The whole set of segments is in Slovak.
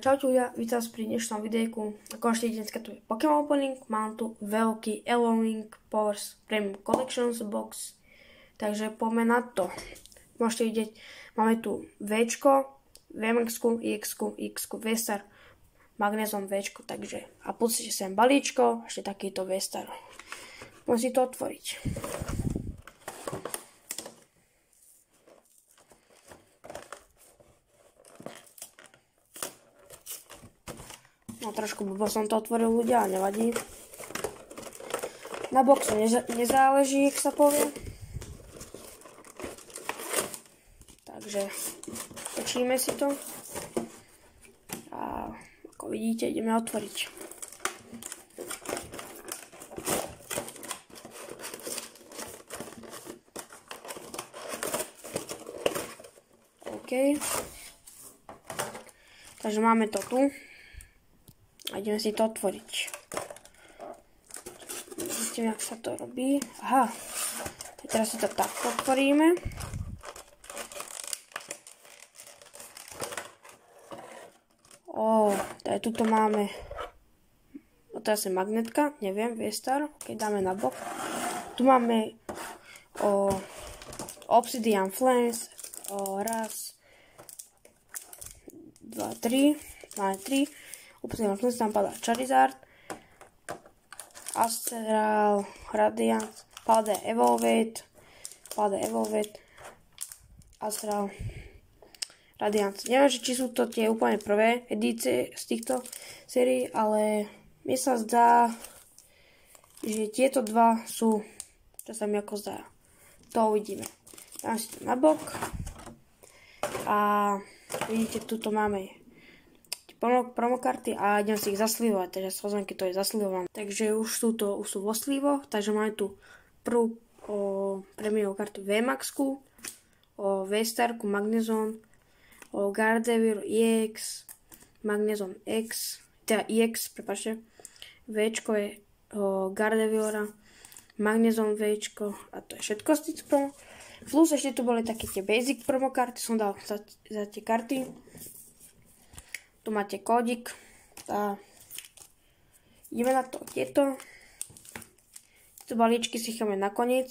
Čaute ľudia, vítam vás pri dnešnom videjku. Konečne dneska tu je Pokémon opening, mám tu veľký Evolving Powers Premium Collections box, takže poďme na to. Môžete vidieť, máme tu Včko, VMAX-ku, IX-ku, X-ku, V-Star, Magnezom Včko, takže a plus ešte sem balíčko, ešte takýto V-Star. Môžem si to otvoriť. No trošku blbo som to otvoril ľudia, nevadí. Na boxu nezáleží, jak sa povie. Takže točíme si to. A ako vidíte, ideme otvoriť. OK. Takže máme to tu. A ideme si to otvoriť. Vidíte, jak sa to robí. Aha. Teraz si to takto otvoríme. Takže tuto máme teraz je magnetka, neviem, V-Star. Ok, dáme na bok. Tu máme Obsidian Flames. Raz, dva, tri. Máme 3. Obsidian Flames, tam padá Charizard, Astral, Radiance, padá Evolvate, Astral, Radiance. Neviem, či sú to tie úplne prvé edície z týchto sérií, ale mi sa zdá, že tieto dva sú, čo sa mi ako zdá. To uvidíme. Dám si to na bok a vidíte, tuto máme promokarty a idem si ich zaslivovať, takže slovenky to je zaslivované. Takže už sú vo slivoch, takže máme tu prvú premiovú kartu VMAX-ku, V-Starku, Magnezon, Gardevoir EX, Magnezon X, teda EX, prepáčte, Včko je Gardeviora, Magnezon Včko a to je všetko z tých promo. Plus ešte tu boli také tie basic promokarty, som dal za tie karty. Tu máte kódik a ideme na to. Tieto balíčky si cháme nakoniec,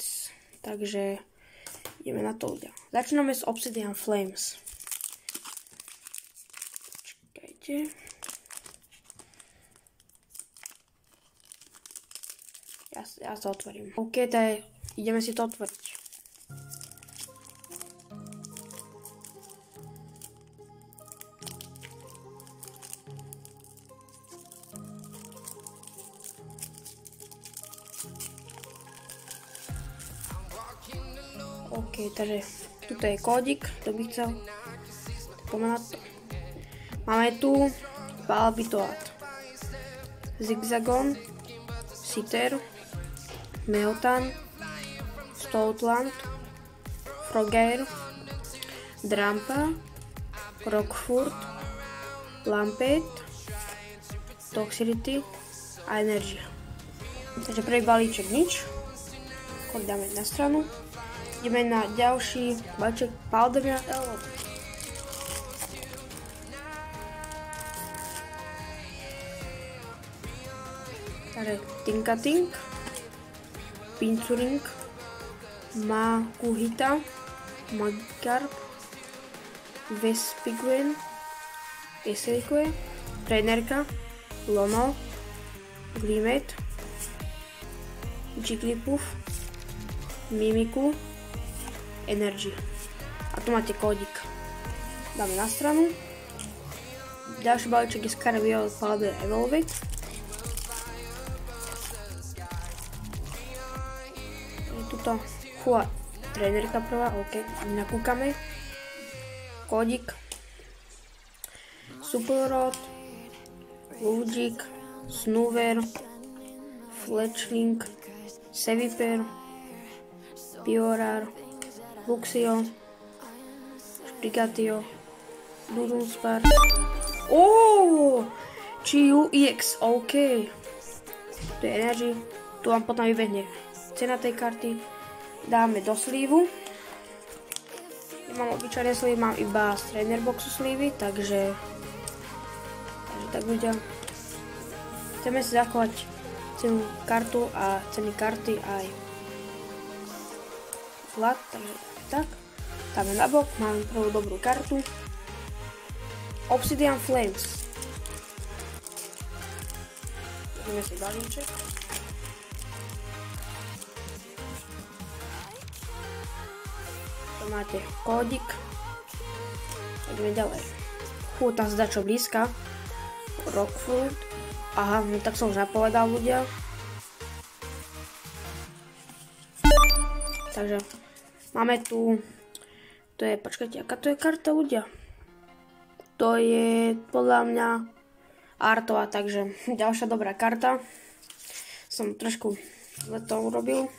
takže ideme na to ľudia. Začíname s Obsidian Flames. Čakajte. Ja to otvorím. OK, tak ideme si to otvoriť. OK, takže tuto je kódik, kto by chcel pomenať to. Máme tu Palpitoad, Zigzagon, Siter, Meowth, Stoutland, Frogger, Drampa, Rockford, Lampet, Toxicity a Energia. Takže prvý balíček nič. Kód dáme na stranu. Ideme na ďalší balíček Palderia Elo. Takže Tinkatink, Pincurink, Makuhita, Magikarp, Vespiquen, Esilique, Trainerka, Lono, Glimet, Jigglypuff, Mimiku, Energy. A tu máte kódik. Dáme na stranu. Ďalší balíček je Scarabeo Palderia Evolvate. Je tuto Hua Trainerka prvá, OK, nakúkame. Kódik. Superrod, Lugic, Snoover, Fletchling, Seviper, Piorar, Luxio, Sprigatio, Dudunsparce. Chiyu EX, OK. To je Energy. Tu vám potom vybehne cena tej karty. Dáme do slívu. Nemám obyčajné slívy, mám iba z Trainer Boxu slívy, takže Tak ľudia, chceme si zachovať cenu kartu a ceny karty aj vklad, takže tak. Dáme na bok, máme prvú dobrú kartu. Obsidian Flames. Ideme si balíček. Tu máte kódik. Ideme ďalej. Tam sa dá čo blízka. Rockford. Aha, no tak som už napovedal ľudia. Takže máme tu, počkajte, aká to je karta ľudia? To je podľa mňa artová, takže ďalšia dobrá karta. Som trošku zle to urobil.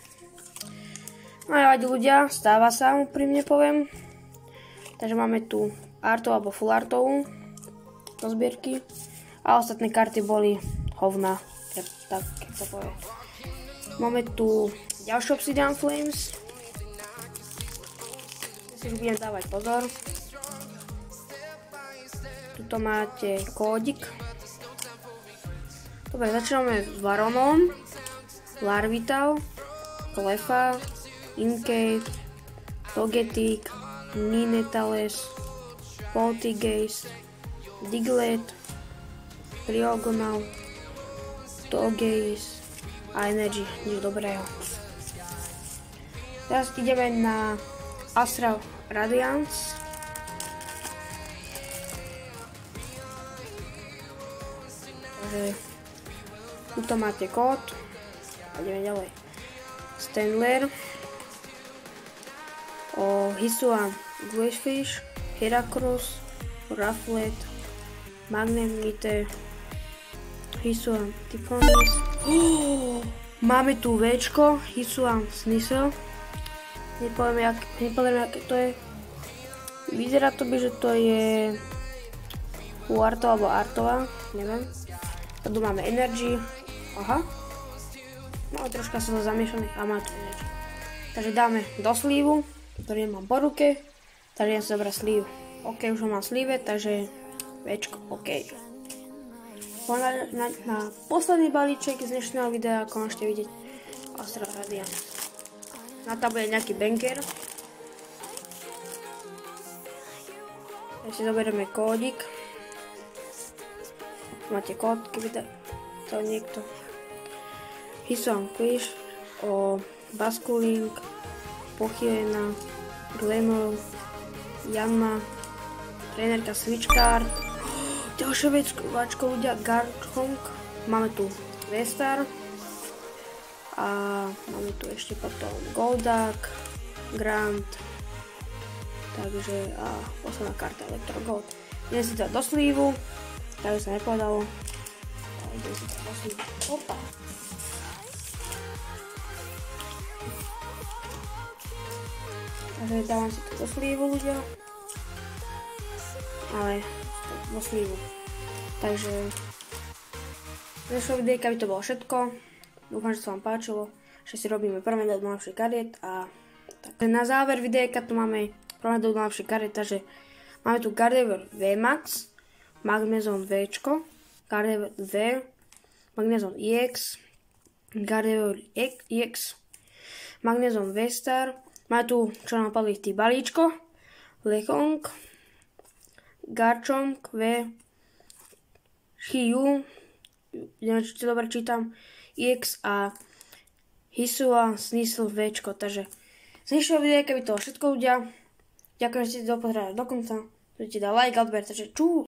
No aj ľudia, stáva sa, úprimne poviem. Takže máme tu artovú alebo full artovú do zbierky. A ostatné karty boli hovna, tak keď sa povie. Máme tu ďalšie Obsidian Flames. Si už budem dávať pozor. Tuto máte kódik. Dobre, začíname s Varonom, Larvital, Cleffa, Incave, Togetic, Ninetales, Poltergeist, Diglett, Triogonal, Togeist a Energy, nič dobrého. Teraz ideme na Astral Radiance. Takže tuto máte kód a ideme ďalej. Stendler, Hisuian Glacefish, Heracross, Rufflet, Magnemite, Hisuian Typhonus. Máme tu Včko, Hisuian Sneasel. Nepoviem, aké to je. Vyzerá to by, že to je Artová alebo Artová, neviem. Tu máme Energy. Aha. No troška som zamiešaný a má tu Energy. Takže dáme do slívu, ktorý mám po ruke. Takže ja si zobrať slív. OK, už ho mám v slíve, takže Včko, OK. Na posledný balíček z dnešného videa konečne vidieť Astral Radiance. Na to bude nejaký banker. Ja si zoberieme kódik. Máte kód, keby to niekto. Hisuian Quish, Basculink, Pochylena, Glamour, Yanma, trénerka Switchcard. Ďalšie váčko ľudia, Garchomp. Máme tu V-Star. A máme tu ešte potom Goldak, Grant. Takže a posledná karta Electro Gold. Idem si to do slívu. Takže sa nepovedalo. Idem si to do slívu. Opa. Takže dávam si to do slívu ľudia. Ale do slívu. Takže v dnešnom videjka by to bolo všetko. Dúfam, že sa vám páčilo, že si robíme promenu do najlepších kariet a tak. Na záver videjka tu máme promenu do najlepších kariet, takže máme tu Gardevoir VMAX, Magnezone Včko, Gardevoir V, Magnezone EX, Gardevoir EX, Magnezone V-Star, máme tu, čo nám padli v tých balíčkoch, Lechonk, Garchomp V, Shiyu, neviem, či to dobre čítam, EX a Hisuian Sneasel Včko. Takže z dnešného videa, keby to všetko ľudia. Ďakujem, že ste to dopozerali do konca. Dajte dať like, odber, takže čú.